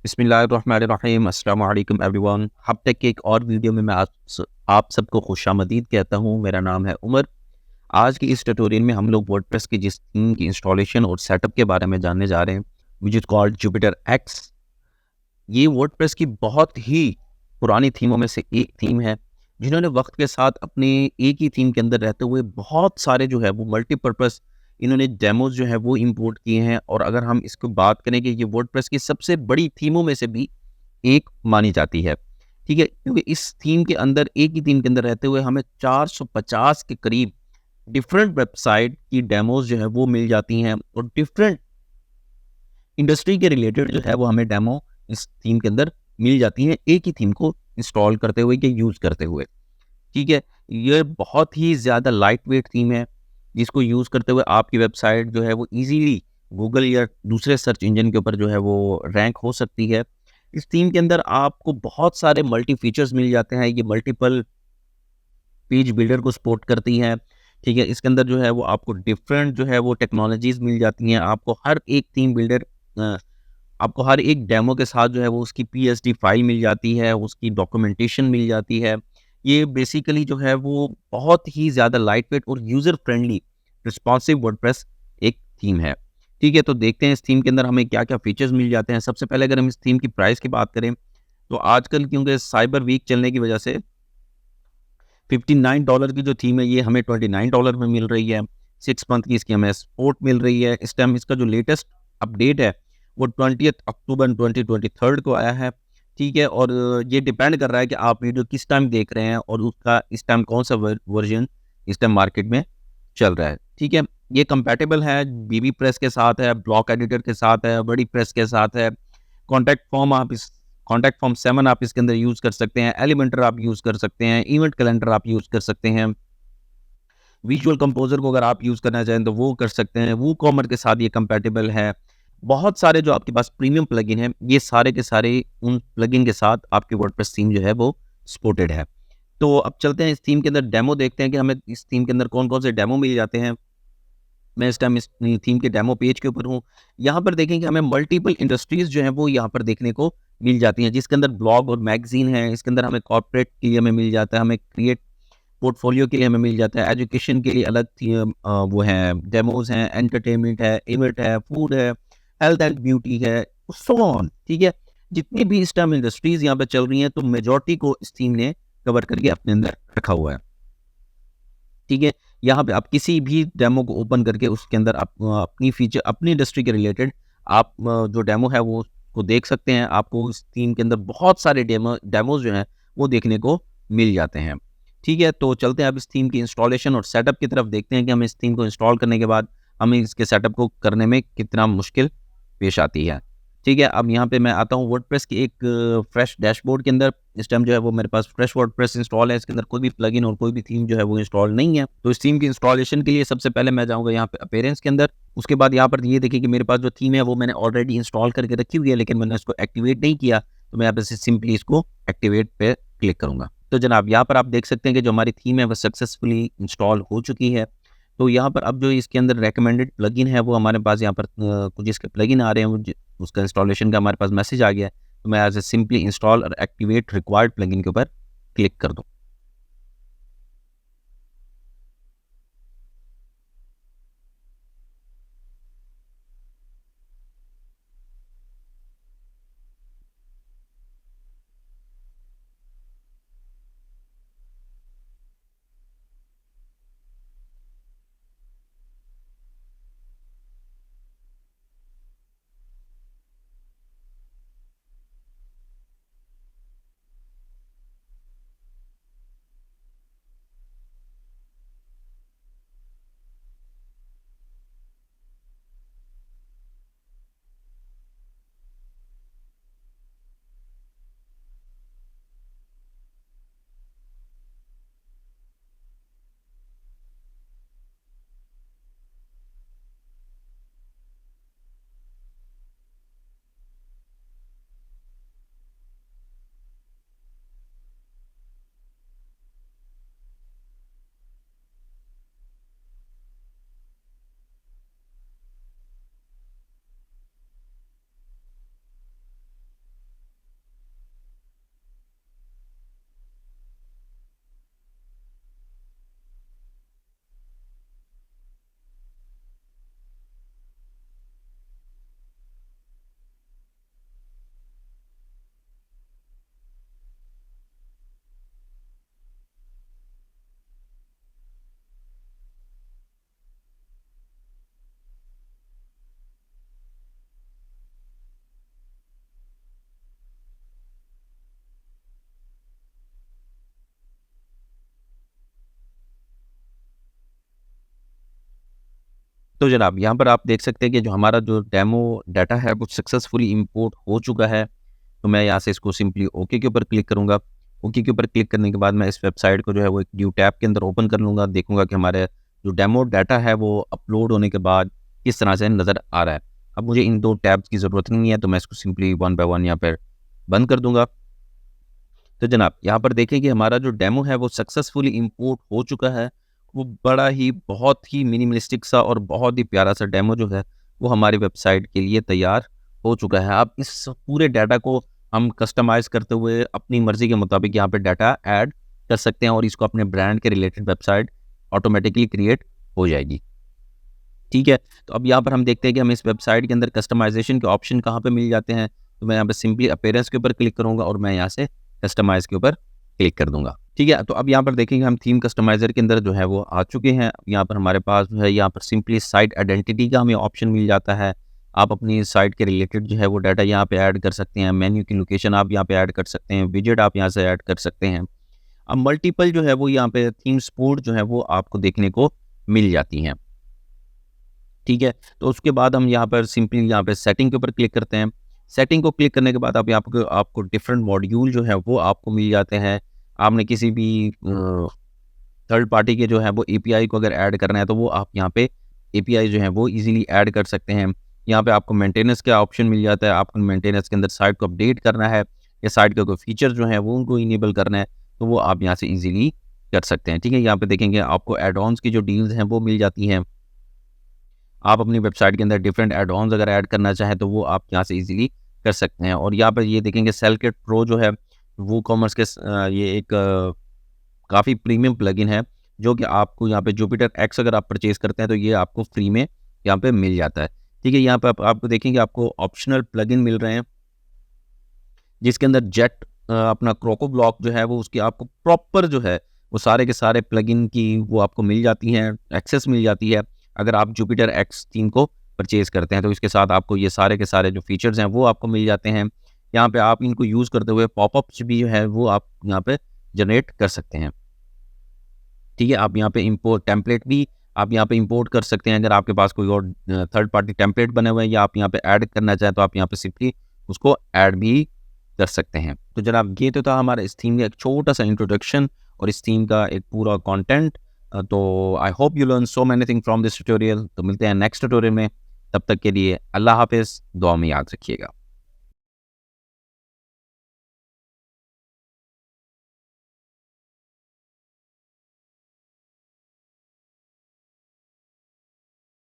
बिस्मिल्लाहिर्रहमानिर्रहीम अस्सलाम वालेकुम एवरीवन। हब तक के एक और वीडियो में मैं आप सबको खुशामदीद कहता हूँ। मेरा नाम है उमर। आज की इस ट्यूटोरियल में हम लोग वर्डप्रेस की जिस थीम की इंस्टॉलेशन और सेटअप के बारे में जानने जा रहे हैं, which is called Jupiter x. ये वर्डप्रेस की बहुत ही पुरानी थीमों में से एक थीम है, जिन्होंने वक्त के साथ अपने एक ही थीम के अंदर रहते हुए बहुत सारे जो है वो मल्टीपर्पज़ इन्होंने डेमोज जो है वो इंपोर्ट किए हैं। और अगर हम इसको बात करें कि ये वर्डप्रेस की सबसे बड़ी थीमों में से भी एक मानी जाती है। ठीक है? क्योंकि इस थीम के अंदर एक ही थीम के अंदर रहते हुए हमें 450 के करीब डिफरेंट वेबसाइट की डेमोज़ जो है वो मिल जाती हैं, और डिफरेंट इंडस्ट्री के रिलेटेड जो है वो हमें डेमो इस थीम के अंदर मिल जाती हैं, एक ही थीम को इंस्टॉल करते हुए या यूज़ करते हुए। ठीक है? ये बहुत ही ज़्यादा लाइट वेट थीम है, जिसको यूज़ करते हुए आपकी वेबसाइट जो है वो ईज़िली गूगल या दूसरे सर्च इंजन के ऊपर जो है वो रैंक हो सकती है। इस थीम के अंदर आपको बहुत सारे मल्टी फीचर्स मिल जाते हैं। ये मल्टीपल पेज बिल्डर को सपोर्ट करती हैं। ठीक है? इसके अंदर जो है वो आपको डिफरेंट जो है वो टेक्नोलॉजीज़ मिल जाती हैं। आपको हर एक थीम बिल्डर अ, आपको हर एक डेमो के साथ जो है वो उसकी पीएसडी फाइल मिल जाती है, उसकी डॉक्यूमेंटेशन मिल जाती है। ये बेसिकली जो है वो बहुत ही ज़्यादा लाइट वेट और यूज़र फ्रेंडली रिस्पॉन्सिव वर्डप्रेस एक थीम है। ठीक है? तो देखते हैं इस थीम के अंदर हमें क्या-क्या फीचर्स मिल जाते हैं। सबसे पहले अगर हम इस थीम की प्राइस की बात करें, तो आजकल क्योंकि साइबर वीक चलने की वजह से $59 की जो थीम है ये हमें $29 में मिल रही है। 6 मंथ की इसकी हमें सपोर्ट मिल रही है। इस टाइम इसका जो लेटेस्ट अपडेट है वो 20th अक्टूबर 2023 को आया है। ठीक है? और ये डिपेंड कर रहा है कि आप वीडियो किस टाइम देख रहे हैं और उसका इस टाइम कौन-सा वर्ज़न इस टाइम मार्केट में चल रहा है। ठीक है? ये कंपैटिबल है, बीबी प्रेस के साथ है, ब्लॉक एडिटर के साथ है, वर्डी प्रेस के साथ है। कॉन्टैक्ट फॉर्म 7 आप इसके अंदर यूज़ कर सकते हैं, एलिमेंटर आप यूज़ कर सकते हैं, इवेंट कैलेंडर आप यूज़ कर सकते हैं, विजुअल कंपोज़र को अगर आप यूज़ करना चाहें तो वो कर सकते हैं, वूकॉमर के साथ ये कंपैटिबल है। बहुत सारे जो आपके पास प्रीमियम प्लगइन हैं, ये सारे के सारे उन प्लगइन के साथ आपकी वर्डप्रेस थीम जो है वो सपोर्टेड है। तो अब चलते हैं इस थीम के अंदर डेमो देखते हैं कि हमें इस थीम के अंदर कौन-कौन से डेमो मिल जाते हैं। मैं इस टाइम इस थीम के डेमो पेज के ऊपर हूँ। यहाँ पर देखें कि हमें मल्टीपल इंडस्ट्रीज़ जो हैं वो यहाँ पर देखने को मिल जाती हैं, जिसके अंदर ब्लॉग और मैगज़ीन है। इसके अंदर हमें कॉर्पोरेट के लिए हमें मिल जाता है, हमें क्रिएट पोर्टफोलियो के लिए हमें मिल जाता है, एजुकेशन के लिए अलग वो हैं, डेमोज़ हैं, एंटरटेनमेंट है, इवेंट है, फूड है, हेल्थ एंड ब्यूटी है, सो ऑन। ठीक है? जितनी भी इस टाइम इंडस्ट्रीज़ यहाँ पे चल रही हैं, तो मेजॉरिटी को इस थीम ने कवर करके अपने अंदर रखा हुआ है। ठीक है? यहाँ पे आप किसी भी डेमो को ओपन करके उसके अंदर आप अपनी फीचर अपनी इंडस्ट्री के रिलेटेड आप जो डेमो है वो उसको देख सकते हैं। आपको इस थीम के अंदर बहुत सारे डेमोज़ जो हैं वो देखने को मिल जाते हैं। ठीक है? तो चलते हैं अब इस थीम की इंस्टॉलेशन और सेटअप की तरफ देखते हैं कि हमें इस थीम को इंस्टॉल करने के बाद हमें इसके सेटअप को करने में कितना मुश्किल पेश आती है। ठीक है? अब यहाँ पे मैं आता हूँ वर्डप्रेस की एक फ्रेश डैशबोर्ड के अंदर। इस टाइम जो है वो मेरे पास फ्रेश वर्डप्रेस इंस्टॉल है। इसके अंदर कोई भी प्लगइन और कोई भी थीम जो है वो इंस्टॉल नहीं है। तो इस थीम की इंस्टॉलेशन के लिए सबसे पहले मैं जाऊँगा यहाँ पे अपीयरेंस के अंदर। उसके बाद यहाँ पर ये देखिए कि मेरे पास जो थीम है वो मैंने ऑलरेडी इंस्टॉल करके रखी हुई है, लेकिन मैंने इसको एक्टिवेट नहीं किया। तो मैं यहाँ पे सिंपली इसको एक्टिवेट पे क्लिक करूँगा। तो जनाब यहाँ पर आप देख सकते हैं कि जो हमारी थीम है वो सक्सेसफुली इंस्टॉल हो चुकी है। तो यहाँ पर अब जो इसके अंदर रिकमेंडेड प्लगइन है वो हमारे पास यहाँ पर कुछ इसके प्लगइन आ रहे हैं, उसका इंस्टॉलेशन का हमारे पास मैसेज आ गया है। तो मैं एज़ ए सिंपली इंस्टॉल और एक्टिवेट रिक्वायर्ड प्लगइन के ऊपर क्लिक कर दूँ। तो जनाब यहाँ पर आप देख सकते हैं कि जो हमारा जो डेमो डाटा है वो सक्सेसफुली इंपोर्ट हो चुका है। तो मैं यहाँ से इसको सिंपली ओके के ऊपर क्लिक करूँगा। ओके के ऊपर क्लिक करने के बाद मैं इस वेबसाइट को जो है वो एक न्यू टैब के अंदर ओपन कर लूँगा। देखूँगा कि हमारे जो डेमो डाटा है वो अपलोड होने के बाद किस तरह से नज़र आ रहा है। अब मुझे इन 2 टैब्स की ज़रूरत नहीं है, तो मैं इसको सिंपली वन बाय वन यहाँ पर बंद कर दूँगा। तो जनाब यहाँ पर देखें कि हमारा जो डेमो है वो सक्सेसफुली इंपोर्ट हो चुका है। वो बड़ा ही बहुत ही मिनिमलिस्टिक सा और बहुत ही प्यारा सा डेमो जो है वो हमारी वेबसाइट के लिए तैयार हो चुका है। अब इस पूरे डाटा को हम कस्टमाइज़ करते हुए अपनी मर्ज़ी के मुताबिक यहाँ पे डाटा ऐड कर सकते हैं और इसको अपने ब्रांड के रिलेटेड वेबसाइट ऑटोमेटिकली क्रिएट हो जाएगी। ठीक है, तो अब यहाँ पर हम देखते हैं कि हमें इस वेबसाइट के अंदर कस्टमाइज़ेशन के ऑप्शन कहाँ पे मिल जाते हैं। तो मैं यहाँ पे सिंपली अपीयरेंस के ऊपर क्लिक करूँगा और मैं यहाँ से कस्टमाइज़ के ऊपर क्लिक कर दूँगा। ठीक है, तो अब यहाँ पर देखेंगे हम थीम कस्टमाइज़र के अंदर जो है वो आ चुके हैं। यहाँ पर हमारे पास जो है यहाँ पर सिंपली साइट आइडेंटिटी का हमें ऑप्शन मिल जाता है। आप अपनी साइट के रिलेटेड जो है वो डाटा यहाँ पे ऐड कर सकते हैं। मेन्यू की लोकेशन आप यहाँ पे ऐड कर सकते हैं। विजेट आप यहाँ से ऐड कर सकते हैं। अब मल्टीपल जो है वो यहाँ पे थीम सपोर्ट जो है वो आपको देखने को मिल जाती हैं। ठीक है, तो उसके बाद हम यहाँ पर सिंपली यहाँ पे सेटिंग के ऊपर क्लिक करते हैं। सेटिंग को क्लिक करने के बाद आप यहाँ पे आपको डिफरेंट मॉड्यूल जो है वो आपको मिल जाते हैं। आपने किसी भी थर्ड पार्टी के जो है वो एपीआई को अगर ऐड करना है तो वो आप यहाँ पे एपीआई जो है वो इजीली ऐड कर सकते हैं। यहाँ पे आपको मेंटेनेंस का ऑप्शन मिल जाता है। आपको मेंटेनेंस के अंदर साइट को अपडेट करना है या साइट का कोई फीचर जो है वो उनको इनेबल करना है, तो वो आप यहाँ से इजीली कर सकते हैं। ठीक है, यहाँ पे देखेंगे आपको एड ऑन्स की जो डील्स हैं वो मिल जाती हैं। आप अपनी वेबसाइट के अंदर डिफरेंट एड ऑन्स अगर ऐड करना चाहें तो वो आप यहाँ से इजीली कर सकते हैं। और यहाँ पर ये देखेंगे सेलकिट प्रो जो है वो कॉमर्स के ये एक काफ़ी प्रीमियम प्लगइन है, जो कि आपको यहाँ पे जुपिटर एक्स अगर आप परचेज़ करते हैं तो ये आपको फ्री में यहाँ पे मिल जाता है। ठीक है, यहाँ पे आपको देखेंगे आपको ऑप्शनल प्लगइन मिल रहे हैं, जिसके अंदर जेट अपना क्रोको ब्लॉक जो है वो उसकी आपको प्रॉपर जो है वो सारे के सारे प्लगइन की वो आपको मिल जाती हैं, एक्सेस मिल जाती है। अगर आप जुपिटर एक्स 3 को परचेज़ करते हैं तो इसके साथ आपको ये सारे के सारे जो फीचर्स हैं वो आपको मिल जाते हैं। यहाँ पे आप इनको यूज़ करते हुए पॉपअप्स भी जो है वो आप यहाँ पे जनरेट कर सकते हैं। ठीक है, आप यहाँ पे इम्पोर्ट टेम्पलेट भी आप यहाँ पे इंपोर्ट कर सकते हैं। अगर आपके पास कोई और थर्ड पार्टी टेम्पलेट बने हुए हैं या आप यहाँ पे ऐड करना चाहें तो आप यहाँ पे सिंपली उसको ऐड भी कर सकते हैं। तो जनाब ये तो था हमारा इस थीम का एक छोटा सा इंट्रोडक्शन और इस थीम का एक पूरा कंटेंट। तो I hope you learn so many thing from this tutorial. तो मिलते हैं नेक्स्ट ट्यूटोरियल में, तब तक के लिए अल्लाह हाफिज़, दुआ में याद रखिएगा।